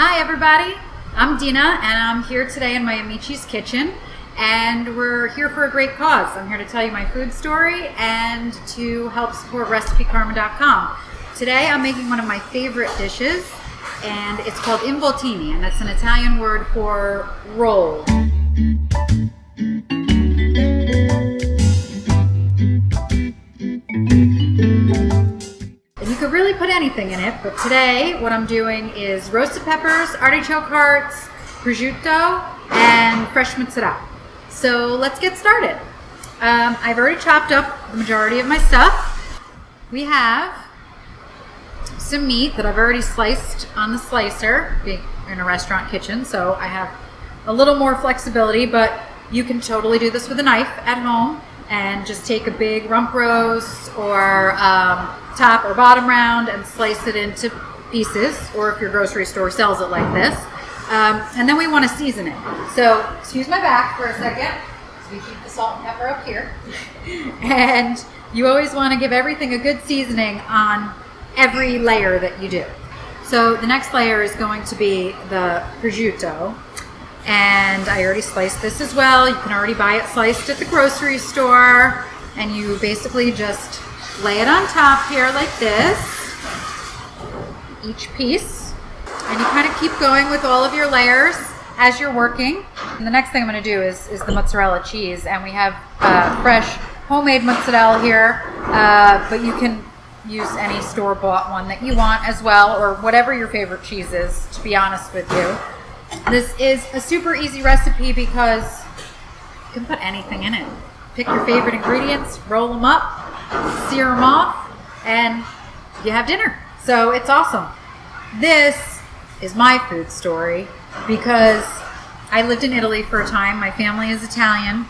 Hi everybody, I'm Dena and I'm here today in my Amici's kitchen and we're here for a great cause. I'm here to tell you my food story and to help support recipekarma.com. Today I'm making one of my favorite dishes and it's called involtini, and that's an Italian word for roll. You could really put anything in it, but today what I'm doing is roasted peppers, artichoke hearts, prosciutto, and fresh mozzarella. So let's get started. I've already chopped up the majority of my stuff. We have some meat that I've already sliced on the slicer, being in a restaurant kitchen, so I have a little more flexibility, but you can totally do this with a knife at home and just take a big rump roast or top or bottom round and slice it into pieces, or if your grocery store sells it like this. And then we want to season it. So, excuse my back for a second. So we keep the salt and pepper up here. And you always want to give everything a good seasoning on every layer that you do. So the next layer is going to be the prosciutto. And I already sliced this as well. You can already buy it sliced at the grocery store. And you basically just lay it on top here like this, each piece. And you kind of keep going with all of your layers as you're working. And the next thing I'm going to do is the mozzarella cheese. And we have fresh homemade mozzarella here, but you can use any store-bought one that you want as well, or whatever your favorite cheese is, to be honest with you. This is a super easy recipe because you can put anything in it. Pick your favorite ingredients, roll them up, sear them off, and you have dinner. So it's awesome. This is my food story because I lived in Italy for a time. My family is Italian.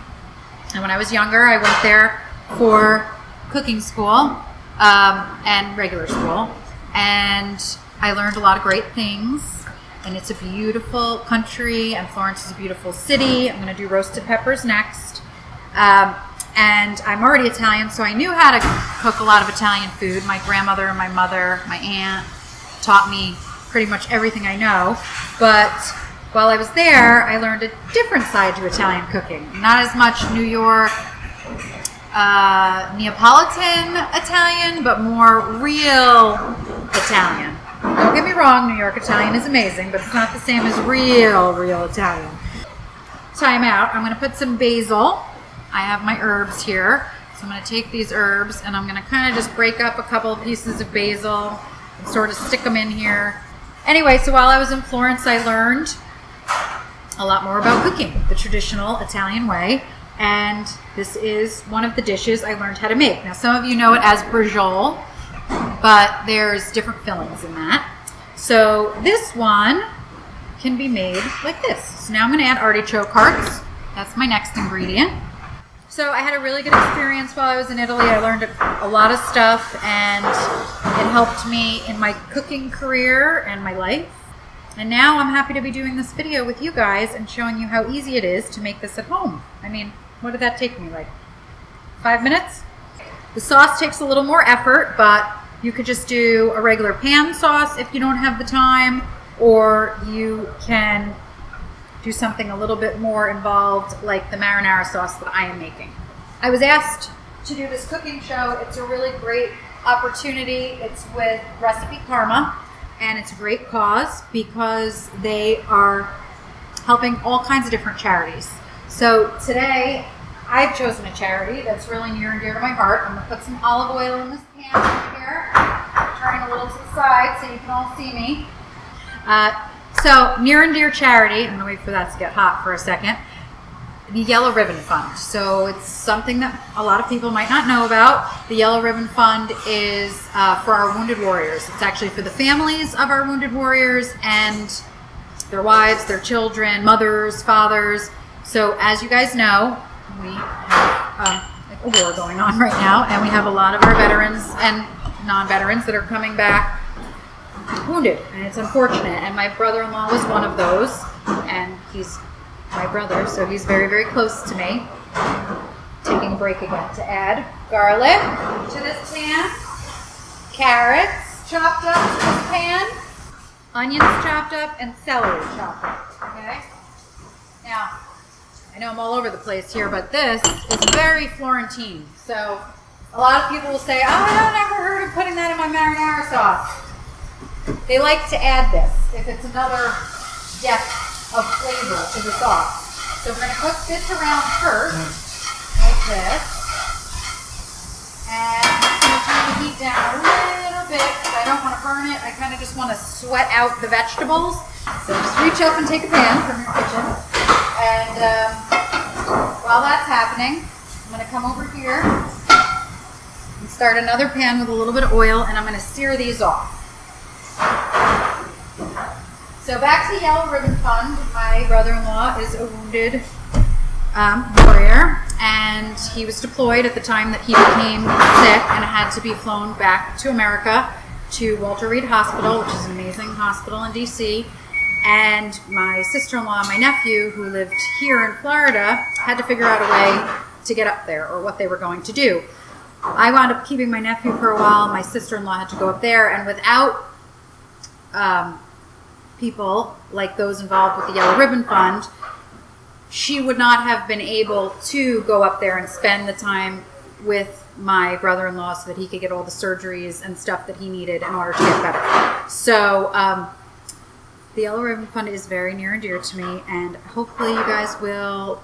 And when I was younger, I went there for cooking school and regular school. And I learned a lot of great things. And it's a beautiful country, and Florence is a beautiful city. I'm going to do roasted peppers next. And I'm already Italian, so I knew how to cook a lot of Italian food. My grandmother and my mother, my aunt, taught me pretty much everything I know. But while I was there, I learned a different side to Italian cooking. Not as much New York, Neapolitan Italian, but more real Italian. Don't get me wrong, New York Italian is amazing, but it's not the same as real Italian. Time out. I'm going to put some basil. I have my herbs here. So I'm going to take these herbs and I'm going to kind of just break up a couple of pieces of basil and sort of stick them in here. Anyway, so while I was in Florence, I learned a lot more about cooking the traditional Italian way. And this is one of the dishes I learned how to make. Now, some of you know it as braciole, but there's different fillings in that. So this one can be made like this. So now I'm going to add artichoke hearts. That's my next ingredient. So I had a really good experience while I was in Italy. I learned a lot of stuff and it helped me in my cooking career and my life. And now I'm happy to be doing this video with you guys and showing you how easy it is to make this at home. I mean, what did that take me, like 5 minutes? The sauce takes a little more effort, but you could just do a regular pan sauce if you don't have the time, or you can do something a little bit more involved like the marinara sauce that I am making. I was asked to do this cooking show. It's a really great opportunity. It's with Recipe Karma, and it's a great cause because they are helping all kinds of different charities. So today, I've chosen a charity that's really near and dear to my heart. I'm going to put some olive oil in this pan right here. Turning a little to the side so you can all see me. So, near and dear charity, I'm going to wait for that to get hot for a second, the Yellow Ribbon Fund. So it's something that a lot of people might not know about. The Yellow Ribbon Fund is for our wounded warriors. It's actually for the families of our wounded warriors and their wives, their children, mothers, fathers. So as you guys know, we have a war going on right now, and we have a lot of our veterans and non-veterans that are coming back wounded, and it's unfortunate. And my brother-in-law was one of those, and he's my brother, so he's very, very close to me. Taking a break again to add garlic to this pan, carrots chopped up to this pan, onions chopped up, and celery chopped up, okay? Now, I know I'm all over the place here, but this is very Florentine. So a lot of people will say, oh, I never heard of putting that in my marinara sauce. They like to add this if it's another depth of flavor to the sauce. So we're going to cook this around first, like this. And I'm just going to turn the heat down a little bit because I don't want to burn it. I kind of just want to sweat out the vegetables. So just reach up and take a pan from your kitchen. And while that's happening, I'm going to come over here and start another pan with a little bit of oil, and I'm going to sear these off. So back to the Yellow Ribbon Fund. My brother-in-law is a wounded warrior, and he was deployed at the time that he became sick and had to be flown back to America to Walter Reed Hospital, which is an amazing hospital in DC. And my sister-in-law and my nephew, who lived here in Florida, had to figure out a way to get up there or what they were going to do. I wound up keeping my nephew for a while. My sister-in-law had to go up there, and without people like those involved with the Yellow Ribbon Fund, she would not have been able to go up there and spend the time with my brother-in-law so that he could get all the surgeries and stuff that he needed in order to get better. So the Yellow Ribbon Fund is very near and dear to me, and hopefully you guys will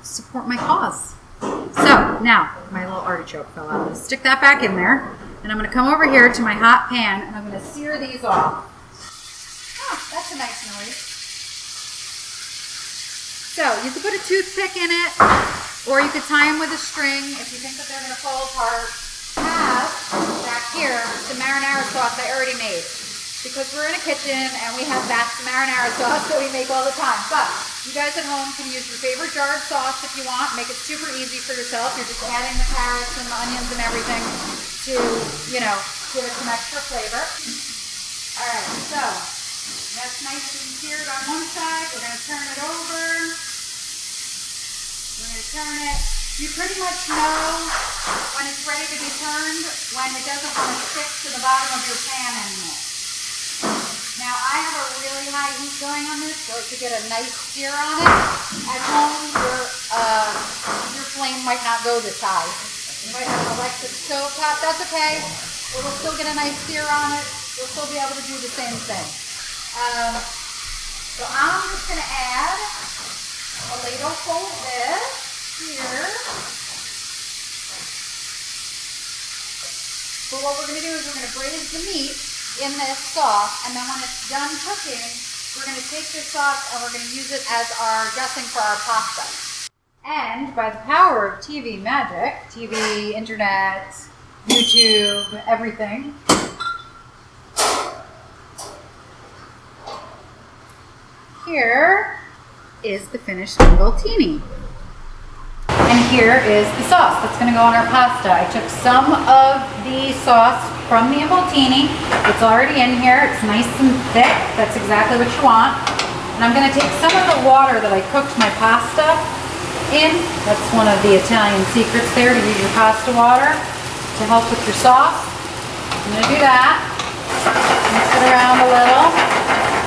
support my cause. So now my little artichoke fell out. I'm going to stick that back in there, and I'm going to come over here to my hot pan, and I'm going to sear these off. Oh, that's a nice noise. So you could put a toothpick in it, or you could tie them with a string if you think that they're going to fall apart. I have back here the marinara sauce I already made, because we're in a kitchen and we have vats of marinara sauce that we make all the time. But you guys at home can use your favorite jarred sauce if you want. Make it super easy for yourself. You're just adding the carrots and the onions and everything to, you know, give it some extra flavor. All right, so that's nice and seared on one side. We're going to turn it over. We're going to turn it. You pretty much know when it's ready to be turned, when it doesn't want to stick to the bottom of your pan anymore. Now, I have a really high heat going on this, so to get a nice sear on it. At home, your flame might not go this high. You might have an electric stove top. That's okay. It will still get a nice sear on it. You'll still be able to do the same thing. So I'm just going to add a ladle full of this here. So what we're going to do is we're going to braise the meat in this sauce, and then when it's done cooking, we're going to take this sauce and we're going to use it as our dressing for our pasta. And by the power of TV magic, TV, internet, YouTube, everything, here is the finished involtini. And here is the sauce that's going to go on our pasta. I took some of the sauce from the involtini. It's already in here. It's nice and thick. That's exactly what you want. And I'm going to take some of the water that I cooked my pasta in. That's one of the Italian secrets there, to use your pasta water to help with your sauce. I'm going to do that. Mix it around a little.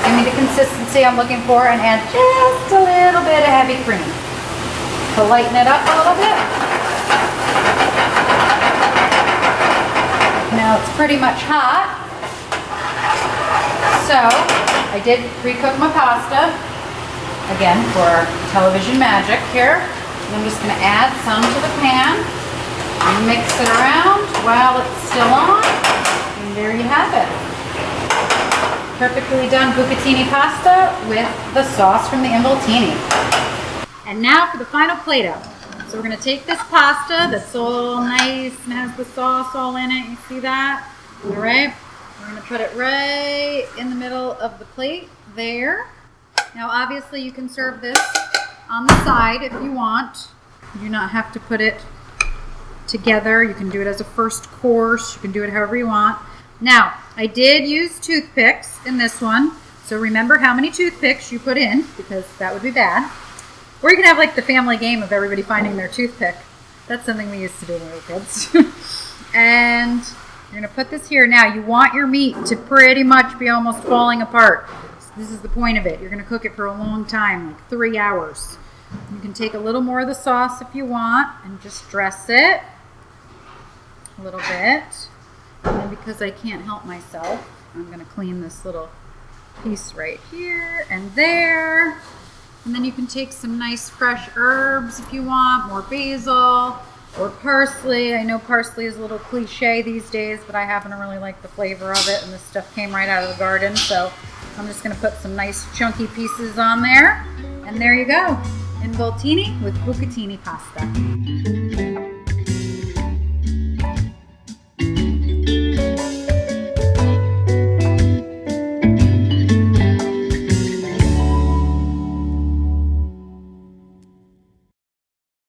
Give me the consistency I'm looking for, and add just a little bit of heavy cream to lighten it up a little bit. Now it's pretty much hot. So I did pre-cook my pasta, again for television magic here. And I'm just going to add some to the pan and mix it around while it's still on. And there you have it. Perfectly done bucatini pasta with the sauce from the involtini. And now for the final Play-Doh. So we're going to take this pasta that's all nice and has the sauce all in it. You see that? All right. We're going to put it right in the middle of the plate there. Now obviously you can serve this on the side if you want. You do not have to put it together. You can do it as a first course. You can do it however you want. Now, I did use toothpicks in this one. So remember how many toothpicks you put in, because that would be bad. Or you can have like the family game of everybody finding their toothpick. That's something we used to do when we were kids. And You're gonna put this here. Now you want your meat to pretty much be almost falling apart. So this is the point of it. You're gonna cook it for a long time, like 3 hours. You can take a little more of the sauce if you want and just dress it a little bit. And then because I can't help myself, I'm gonna clean this little piece right here and there. And then you can take some nice fresh herbs if you want, more basil or parsley. I know parsley is a little cliche these days, but I happen to really like the flavor of it, and this stuff came right out of the garden, so I'm just gonna put some nice chunky pieces on there. And there you go, involtini with bucatini pasta.